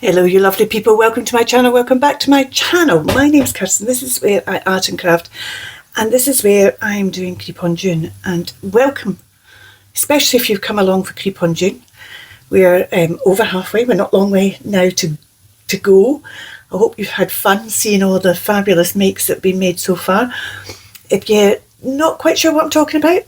Hello you lovely people, welcome to my channel, welcome back to my channel. My name's Kirsten, this is where I art and craft, and this is where I'm doing Creep on June. And welcome, especially if you've come along for Creep on June. We're over halfway, we're not a long way now to go. I hope you've had fun seeing all the fabulous makes that have been made so far. If you're not quite sure what I'm talking about,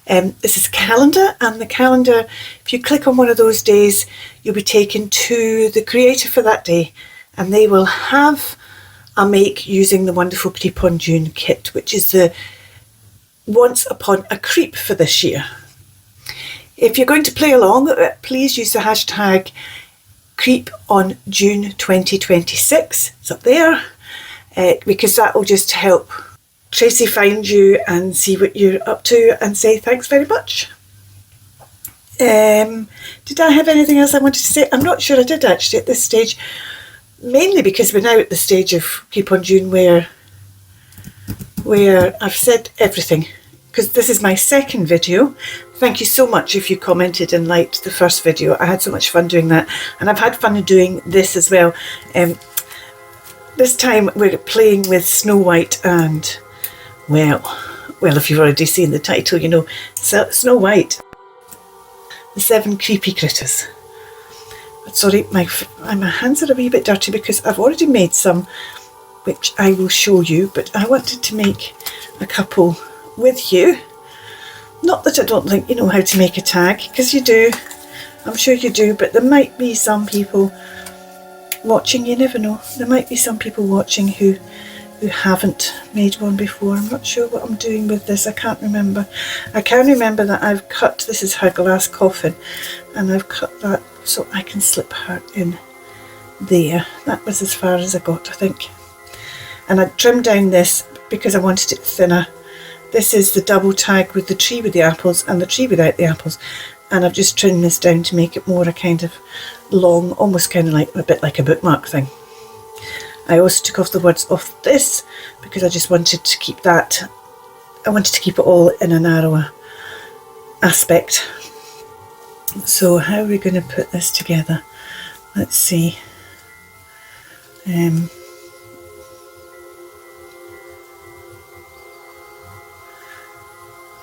this is a calendar, and the calendar, if you click on one of those days, you'll be taken to the creator for that day, and they will have a make using the wonderful Creep on June kit, which is the Once Upon a Creep for this year. If you're going to play along, please use the hashtag Creep on June 2026. It's up there, because that will just help Tracie find you and see what you're up to and say thanks very much. Did I have anything else I wanted to say? I'm not sure I did actually at this stage, mainly because we're now at the stage of Creep on June where I've said everything, because this is my second video. Thank you so much if you commented and liked the first video. I had so much fun doing that, and I've had fun doing this as well. This time we're playing with Snow White and well, if you've already seen the title, you know, Snow White, the 7 creepy critters. But sorry, my hands are a wee bit dirty because I've already made some, which I will show you, but I wanted to make a couple with you. Not that I don't think you know how to make a tag, because you do, I'm sure you do, but there might be some people watching, you never know, there might be some people watching who haven't made one before. I'm not sure what I'm doing with this. I can't remember. I can remember that I've cut, this is her glass coffin, and I've cut that so I can slip her in there. That was as far as I got, I think. And I trimmed down this because I wanted it thinner. This is the double tag with the tree with the apples and the tree without the apples, and I've just trimmed this down to make it more a kind of long, almost kind of like a bit like a bookmark thing. I also took off the words off this because I just wanted to keep that, I wanted to keep it all in a narrower aspect. So how are we going to put this together? Let's see.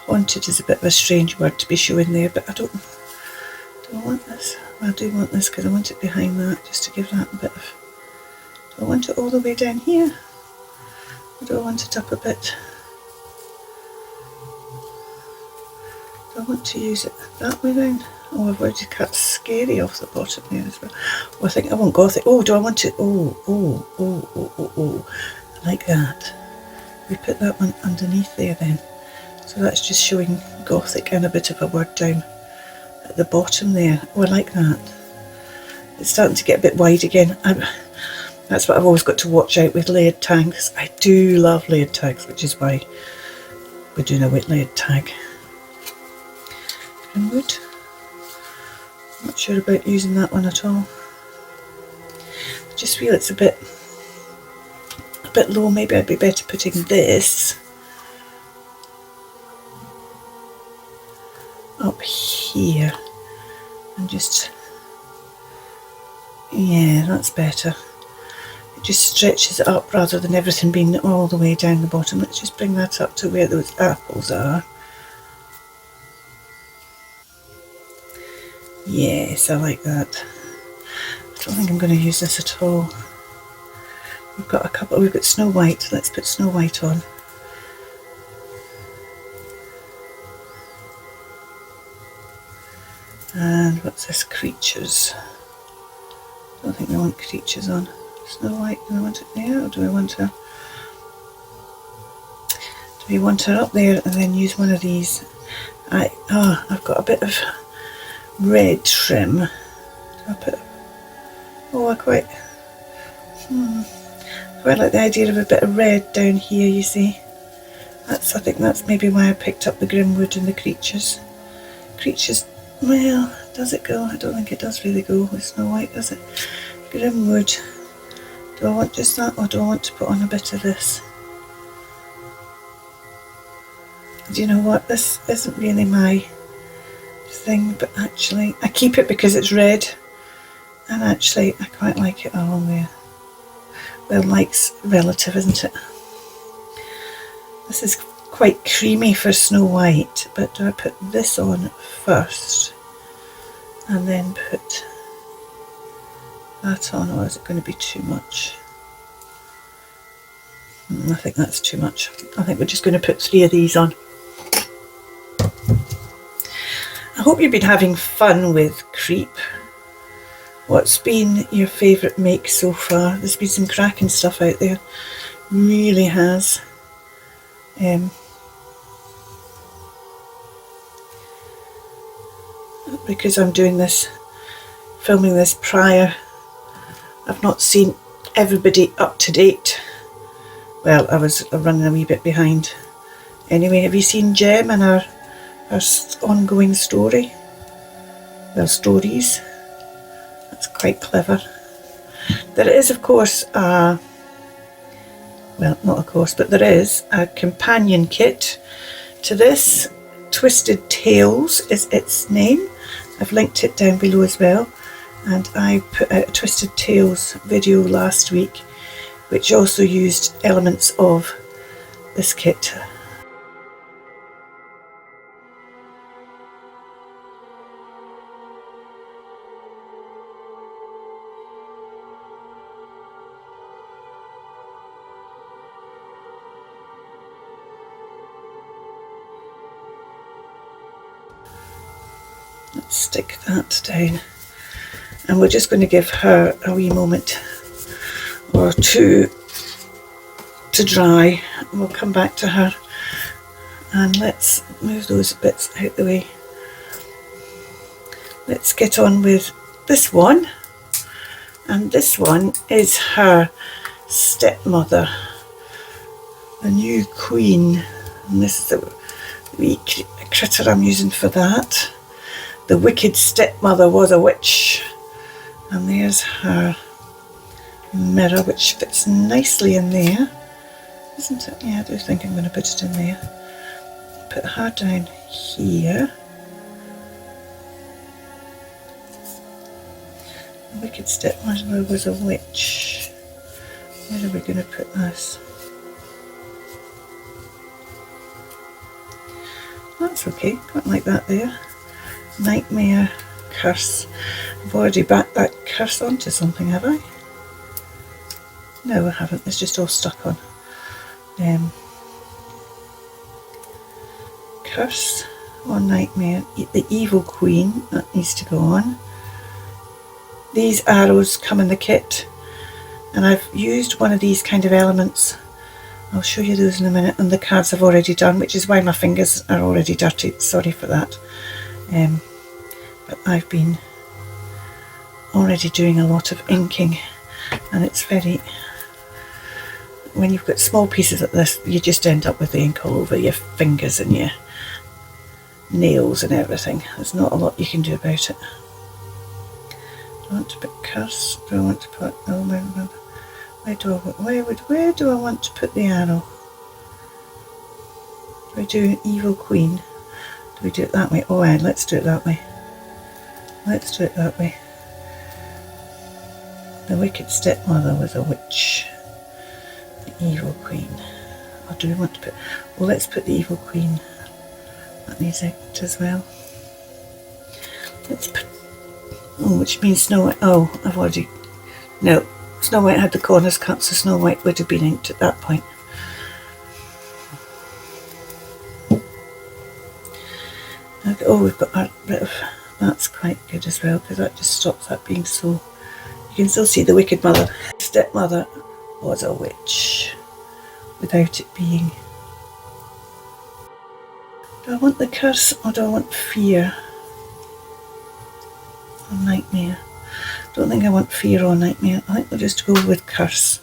Haunted is a bit of a strange word to be showing there, but do I want this? Well, I do want this because I want it behind that, just to give that a bit of, do I want it all the way down here, or do I want it up a bit? Do I want to use it that way round? Oh, I've already cut Scary off the bottom there as well. Oh, I think I want Gothic. Oh, do I want it? Oh, like that. We put that one underneath there then. So that's just showing Gothic and a bit of a word down at the bottom there. Oh, I like that. It's starting to get a bit wide again. That's what I've always got to watch out with layered tags. I do love layered tags, which is why we're doing a wet layered tag. Grimwood. Not sure about using that one at all. I just feel it's a bit low. Maybe I'd be better putting this up here and just, yeah, that's better. It just stretches it up rather than everything being all the way down the bottom. Let's just bring that up to where those apples are. Yes, I like that. I don't think I'm going to use this at all. We've got a couple, we've got Snow White. Let's put Snow White on. And what's this? Creatures. I don't think I want creatures on. Snow White, do I want it there, or do I want her? Do we want her up there and then use one of these? I've got a bit of red trim. Do I put? Oh, I quite like the idea of a bit of red down here. You see, I think that's maybe why I picked up the Grimwood and the creatures. Creatures. Well, does it go? I don't think it does really go with Snow White, does it? Grimwood. Do I want just that, or do I want to put on a bit of this? Do you know what? This isn't really my thing, but actually I keep it because it's red, And actually I quite like it along there. Well, like's relative, isn't it? This is quite creamy for Snow White, but do I put this on first and then put that on, or is it going to be too much? I think that's too much. I think we're just going to put 3 of these on. I hope you've been having fun with Creep. What's been your favourite make so far? There's been some cracking stuff out there. Really has. Because I'm doing this, filming this prior, I've not seen everybody up to date. Well, I was running a wee bit behind. Anyway, have you seen Jem and her ongoing story? Well, stories. That's quite clever. There is, of course, well, not of course, but there is a companion kit to this. Twisted Tales is its name. I've linked it down below as well. And I put out a Twisted Tales video last week, which also used elements of this kit. Let's stick that down. And we're just going to give her a wee moment or two to dry. We'll come back to her, and let's move those bits out the way. Let's get on with this one, and this one is her stepmother, the new queen, and this is the wee critter I'm using for that. The wicked stepmother was a witch, and there's her mirror, which fits nicely in there, isn't it? Yeah, I do think I'm going to put it in there. Put her down here. The wicked stepmother was a witch. Where are we going to put this? That's okay, quite like that there. Nightmare curse. I've already backed that curse onto something, have I? No, I haven't. It's just all stuck on. Curse or nightmare. The evil queen, that needs to go on. These arrows come in the kit, and I've used one of these kind of elements. I'll show you those in a minute, and the cards I've already done, which is why my fingers are already dirty. Sorry for that. But I've been already doing a lot of inking, and it's very, when you've got small pieces like this, you just end up with the ink all over your fingers and your nails and everything. There's not a lot you can do about it. Do I want to put curse? Do I want to put, oh, where do I want to put the arrow? Do I do an evil queen? Do we do it that way? Oh, yeah, let's do it that way. Let's do it that way. The wicked stepmother was a witch. The evil queen. Or do we want to put... Well, let's put the evil queen. That needs out as well. Let's put... Oh, which means Snow White... Oh, I've already... No, Snow White had the corners cut, so Snow White would have been inked at that point. Okay, oh, we've got a bit of... That's quite good as well, because that just stops that being so... You can still see the wicked mother. Stepmother was a witch, without it being... Do I want the curse, or do I want fear? Or nightmare? Don't think I want fear or nightmare. I think we'll just go with curse.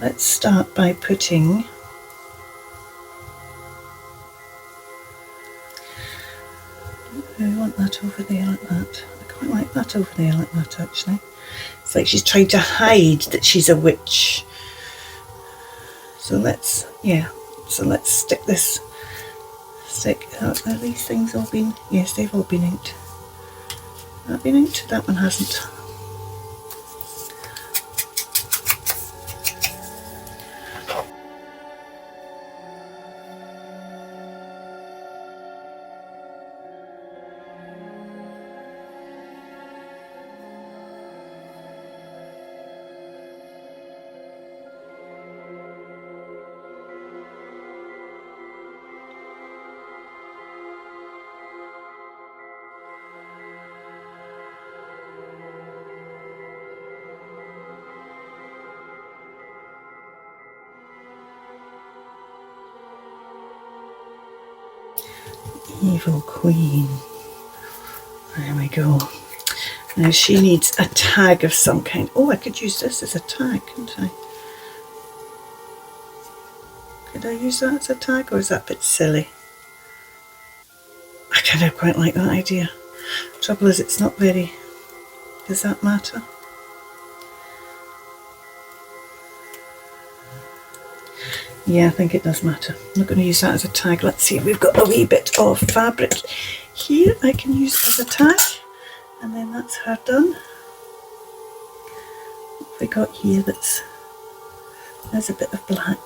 Let's start by putting... I want that over there like that. I quite like that over there like that, actually. It's like she's trying to hide that she's a witch. So let's, yeah, so let's stick this, are these things all been, yes, they've all been inked. That been inked? That one hasn't. Evil Queen. There we go. Now she needs a tag of some kind. Oh, I could use this as a tag, couldn't I? Could I use that as a tag, or is that a bit silly? I kind of quite like that idea. Trouble is, it's not very... Does that matter? Yeah, I think it does matter. I'm not going to use that as a tag. Let's see, we've got a wee bit of fabric here I can use as a tag, and then that's her done. What have we got here? There's a bit of black.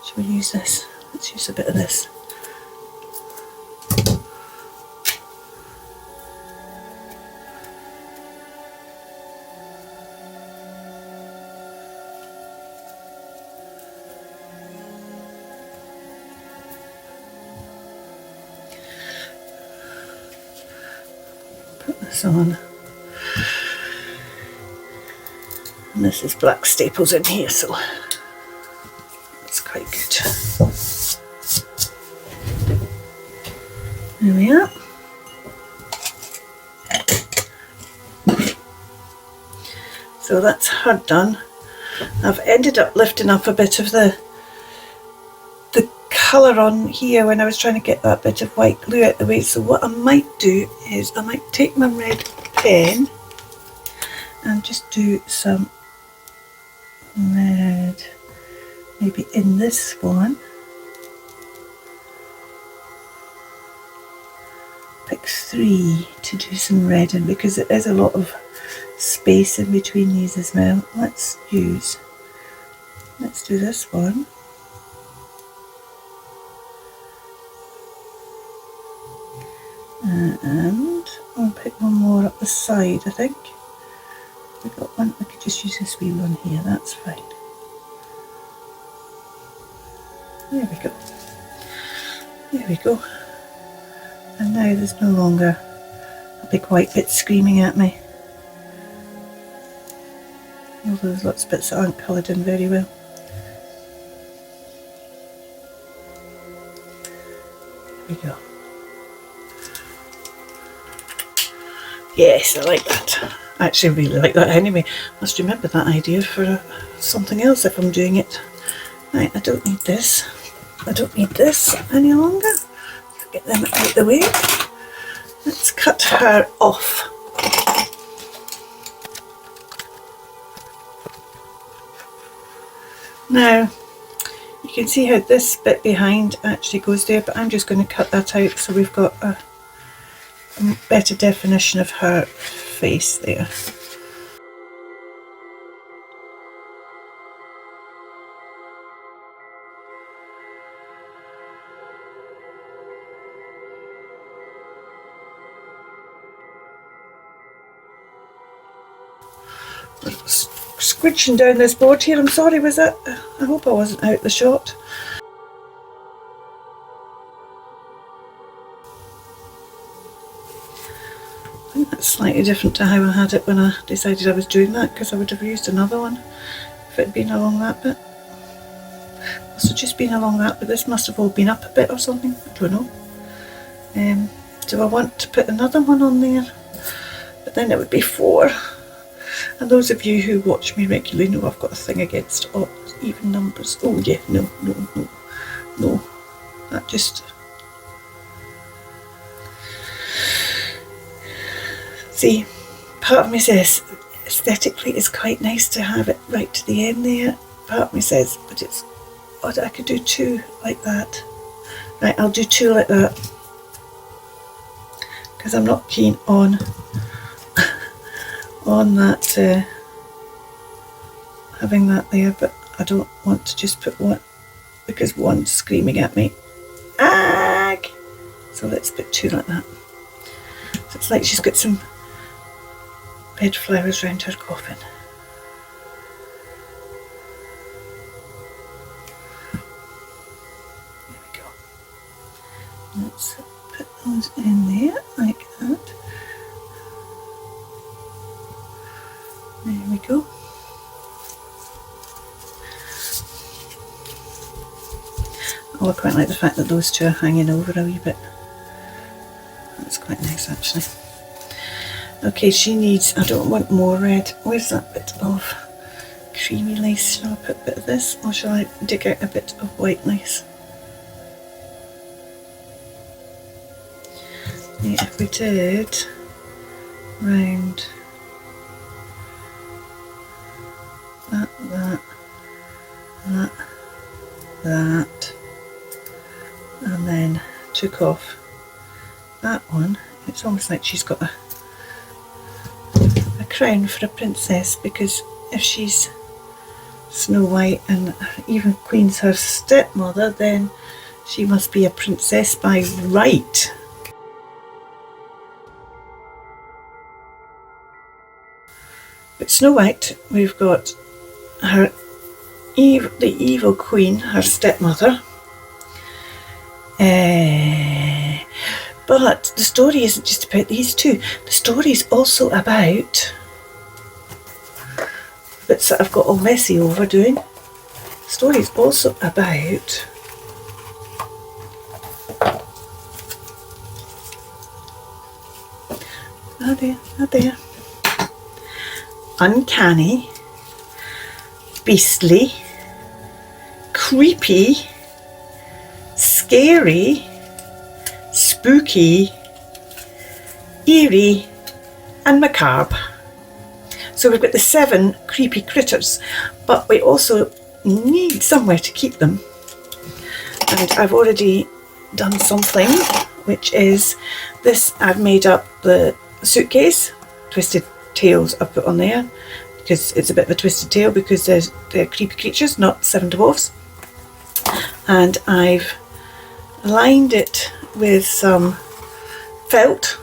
Should we use this? Let's use a bit of this. Put this on. And this is black staples in here, so that's quite good. There we are. So that's her done. I've ended up lifting up a bit of the colour on here when I was trying to get that bit of white glue out the way. So what I might do is I might take my red pen and just do some red, maybe in this one. Pick 3 to do some red in, because there is a lot of space in between these as well. Let's do this one. And I'll pick one more up the side, I think. We've got one, I could just use this wee one here, that's fine. There we go. There we go. And now there's no longer a big white bit screaming at me. Although there's lots of bits that aren't coloured in very well. There we go. Yes, I like that. I actually really like that anyway. Must remember that idea for something else if I'm doing it. Right, I don't need this. I don't need this any longer. Get them out of the way. Let's cut her off. Now, you can see how this bit behind actually goes there, but I'm just going to cut that out so we've got a better definition of her face there. Squidging down this board here, I'm sorry, was that? I hope I wasn't out the shot. I think that's slightly different to how I had it when I decided I was doing that, because I would have used another one if it had been along that bit. Must have just been along that, but this must have all been up a bit or something, I don't know. Do I want to put another one on there? But then it would be 4. And those of you who watch me regularly know I've got a thing against even numbers. Oh yeah, no. That just... See, part of me says aesthetically it's quite nice to have it right to the end there. Part of me says, but it's... Oh, I could do 2 like that. Right, I'll do 2 like that. because I'm not keen on that having that there, but I don't want to just put one because one's screaming at me. Ag! So let's put two like that. So it's like she's got some red flowers round her coffin. There we go. Let's put those in there like that. There we go. Oh, I quite like the fact that those two are hanging over a wee bit. That's quite nice actually. Okay, she needs, I don't want more red. Where's that bit of creamy lace? Shall I put a bit of this, or shall I dig out a bit of white lace? Yeah, if we did round that, and then took off that one, it's almost like she's got a crown for a princess, because if she's Snow White and even Queen's her stepmother, then she must be a princess by right. But Snow White, we've got her the evil queen, her stepmother. But the story isn't just about these two. The story is also about bits that I've got all messy over doing. The story is also about there. Uncanny, beastly, creepy, scary, spooky, eerie and macabre. So we've got the 7 creepy critters, but we also need somewhere to keep them. And I've already done something, which is this. I've made up the suitcase, twisted tails I've put on there, because it's a bit of a twisted tail because they're creepy creatures, not 7 dwarfs. And I've lined it with some felt,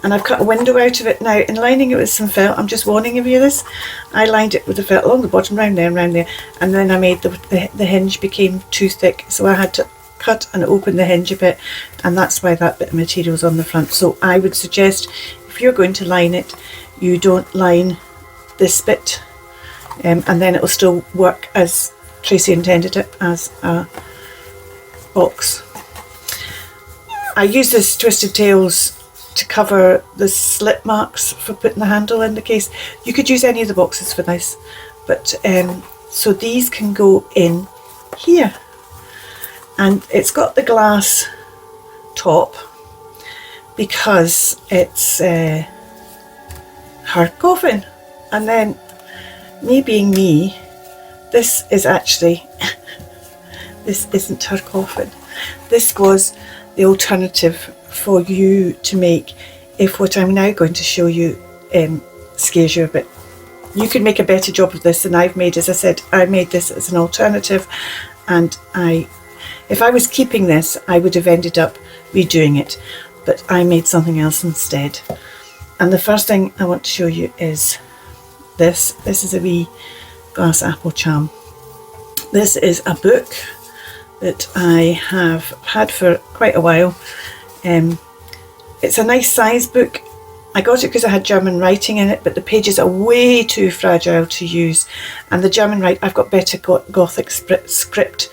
and I've cut a window out of it. Now, in lining it with some felt, I'm just warning you this, I lined it with the felt along the bottom, round there and round there, and then I made the hinge became too thick, so I had to cut and open the hinge a bit, and that's why that bit of material is on the front. So I would suggest, if you're going to line it, you don't line this bit, and then it will still work as Tracie intended it, as a box. I use this twisted tails to cover the slip marks for putting the handle in the case. You could use any of the boxes for this, but so these can go in here, and it's got the glass top because it's her coffin. And then, me being me, this is actually this isn't her coffin. This was the alternative for you to make if what I'm now going to show you scares you a bit. You could make a better job of this than I've made. As I said, I made this as an alternative, and if I was keeping this, I would have ended up redoing it, but I made something else instead. And the first thing I want to show you is this. This is a wee glass apple charm. This is a book that I have had for quite a while. It's a nice size book. I got it because I had German writing in it, but the pages are way too fragile to use, and the German I've got better Gothic script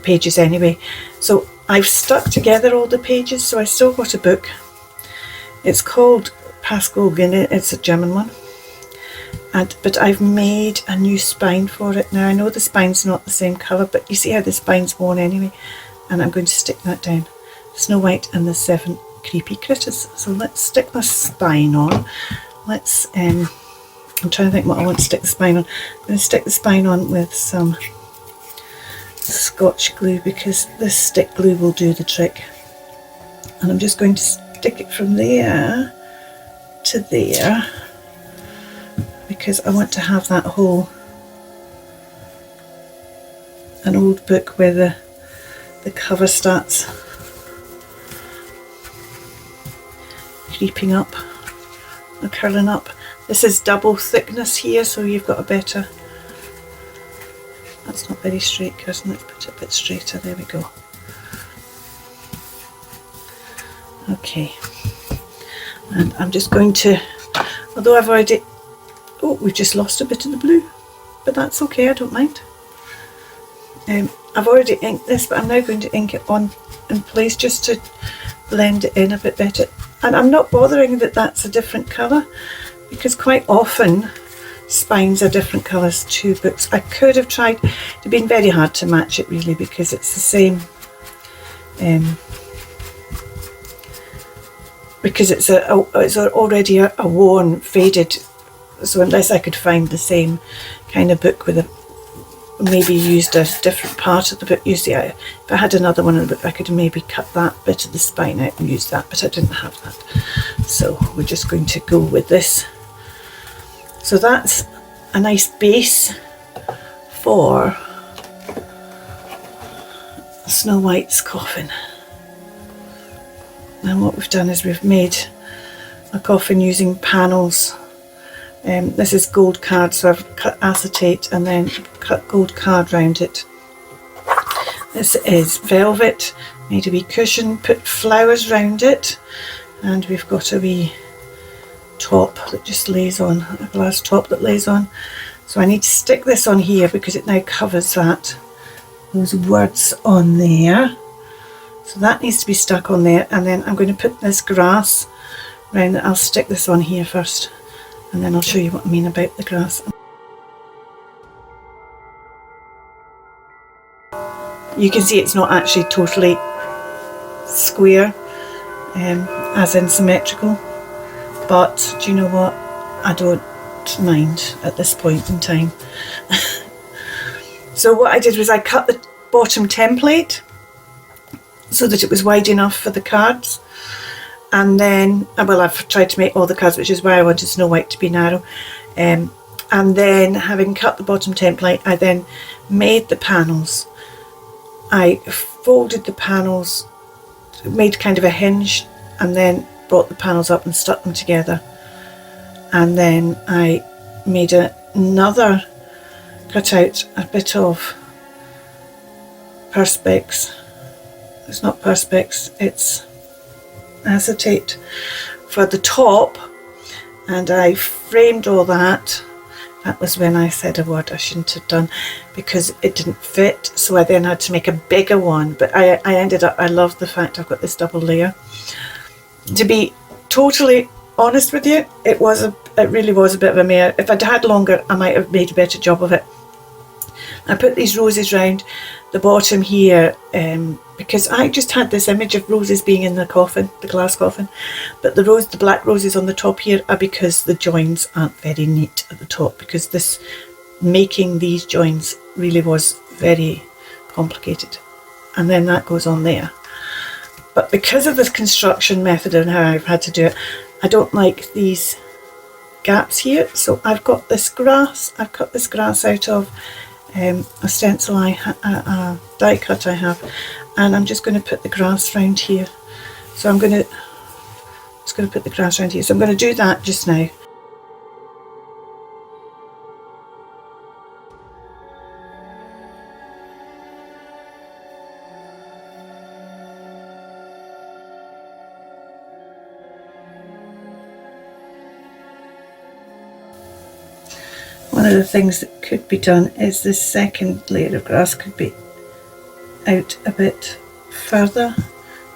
pages anyway, so I've stuck together all the pages, so I still got a book. It's called Pascal Guinea, it's a German one, but I've made a new spine for it. Now I know the spine's not the same colour, but you see how the spine's worn anyway, and I'm going to stick that down. Snow White and the 7 creepy critters. So let's stick the spine on. Let's I'm trying to think what I want to stick the spine on. I'm going to stick the spine on with some Scotch glue, because this stick glue will do the trick. And I'm just going to stick it from there to there, because I want to have that whole, an old book where the cover starts creeping up and curling up. This is double thickness here, so you've got a better, that's not very straight, Kirsten, let's put it a bit straighter, there we go. Okay, and I'm just going to, although I've already, oh, we've just lost a bit of the blue, but that's okay, I don't mind. I've already inked this, but I'm now going to ink it on in place just to blend it in a bit better. And I'm not bothering that that's a different colour, because quite often spines are different colours to books. I could have tried, it'd been very hard to match it really, because it's the same, because it's already a worn, faded, so unless I could find the same kind of book with a, maybe used a different part of the book, you see, if I had another one in the book, I could maybe cut that bit of the spine out and use that, but I didn't have that. So we're just going to go with this. So that's a nice base for Snow White's coffin. And what we've done is we've made a coffin using panels. This is gold card, so I've cut acetate and then cut gold card round it. This is velvet, made a wee cushion, put flowers round it, and we've got a wee top that just lays on, a glass top that lays on. So I need to stick this on here because it now covers that, those words on there. So that needs to be stuck on there, and then I'm going to put this grass round it. I'll stick this on here first, and then I'll show you what I mean about the grass. You can see it's not actually totally square, as in symmetrical, but do you know what? I don't mind at this point in time. So what I did was I cut the bottom template so that it was wide enough for the cards, and then, well, I've tried to make all the cards, which is why I wanted Snow White to be narrow, and then having cut the bottom template, I then made the panels. I folded the panels, made kind of a hinge, and then brought the panels up and stuck them together, and then I made another, cut out a bit of perspex. It's not perspex, it's acetate for the top, and I framed all that. That was when I said a word I shouldn't have done because it didn't fit, so I then had to make a bigger one, but I ended up, I love the fact I've got this double layer. To be totally honest with you, it really was a bit of a mare. If I'd had longer, I might have made a better job of it. I put these roses round the bottom here because I just had this image of roses being in the coffin, the glass coffin, but the black roses on the top here are because the joins aren't very neat at the top, because this, making these joins really was very complicated, and then that goes on there. But because of this construction method and how I've had to do it, I don't like these gaps here, so I've got this grass, I've cut this grass out of a stencil a die cut I have, and I'm just going to put the grass round here. So I'm just going to put the grass round here. So I'm going to do that just now. One of the things that could be done is this second layer of grass could be out a bit further,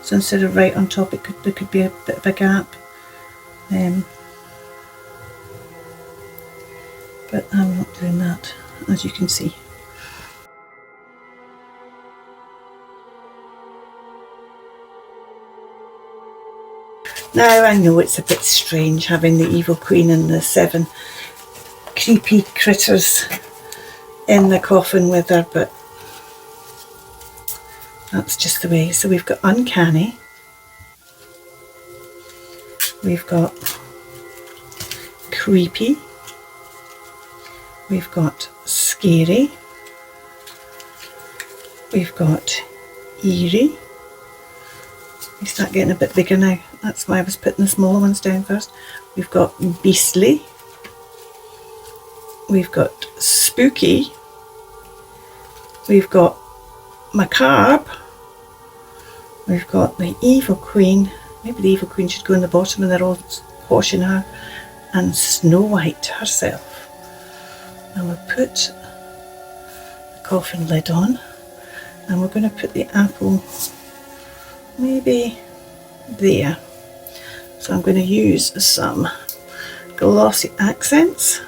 so instead of right on top there could be a bit of a gap, but I'm not doing that, as you can see. Now I know it's a bit strange having the evil queen and the 7 creepy critters in the coffin with her, but that's just the way. So we've got uncanny, we've got creepy, we've got scary, we've got eerie. They start getting a bit bigger now. That's why I was putting the smaller ones down first. We've got beastly, we've got spooky, we've got macabre, we've got the evil queen. Maybe the evil queen should go in the bottom and they're all washing her. And Snow White herself. And we'll put the coffin lid on, and we're going to put the apple maybe there. So I'm going to use some glossy accents.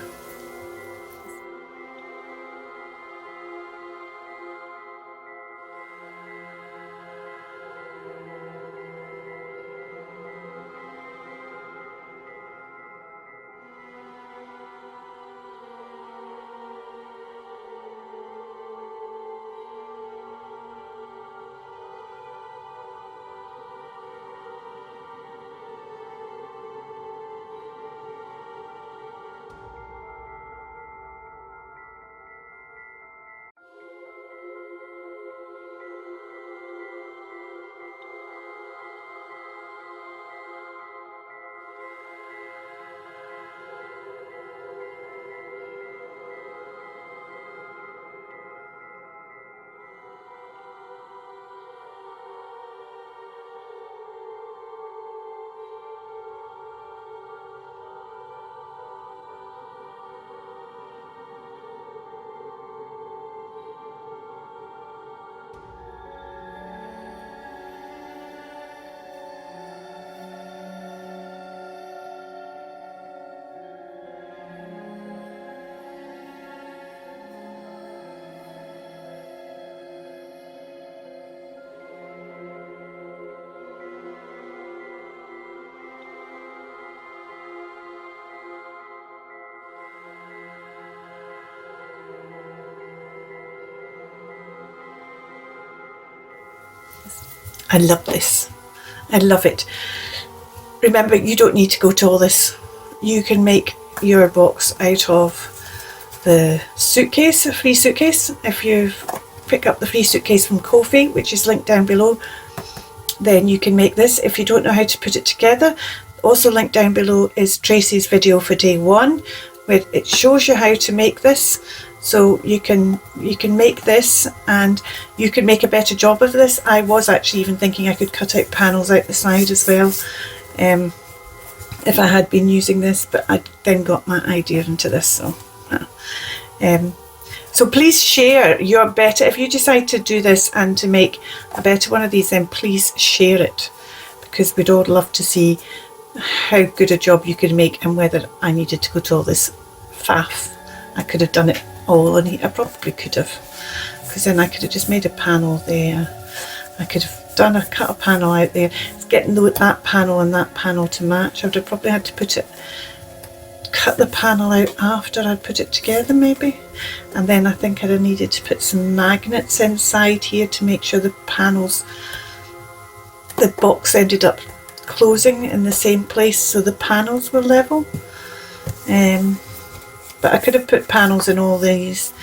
I love this. I love it. Remember, you don't need to go to all this. You can make your box out of the suitcase, a free suitcase. If you pick up the free suitcase from Ko-fi, which is linked down below, then you can make this. If you don't know how to put it together, also linked down below is Tracie's video for day 1, where it shows you how to make this. So you can make this, and you can make a better job of this. I was actually even thinking I could cut out panels out the side as well, if I had been using this, but I then got my idea into this. So please share your better, if you decide to do this and to make a better one of these, then please share it, because we'd all love to see how good a job you could make, and whether I needed to go to all this faff. I could have done it all, and I probably could have, because then I could have just made a panel there. I could have cut a panel out there. It's getting that panel and that panel to match. I would have probably had to cut the panel out after I put it together maybe, and then I think I'd have needed to put some magnets inside here to make sure the box ended up closing in the same place so the panels were level. But I could have put panels in all these.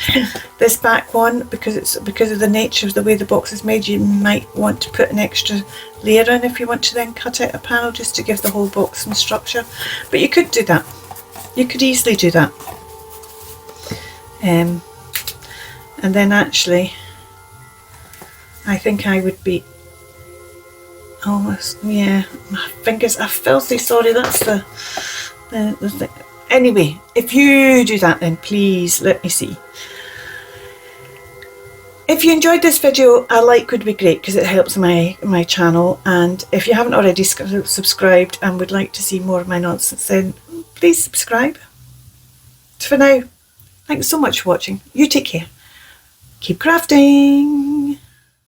This back one, because of the nature of the way the box is made, you might want to put an extra layer in if you want to then cut out a panel, just to give the whole box some structure. But you could do that. You could easily do that. And then actually, I think I would be almost, yeah, my fingers are filthy, sorry, that's the thing. Anyway, if you do that, then please let me see. If you enjoyed this video, a like would be great, because it helps my channel. And if you haven't already subscribed and would like to see more of my nonsense, then please subscribe. For now, thanks so much for watching. You take care. Keep crafting.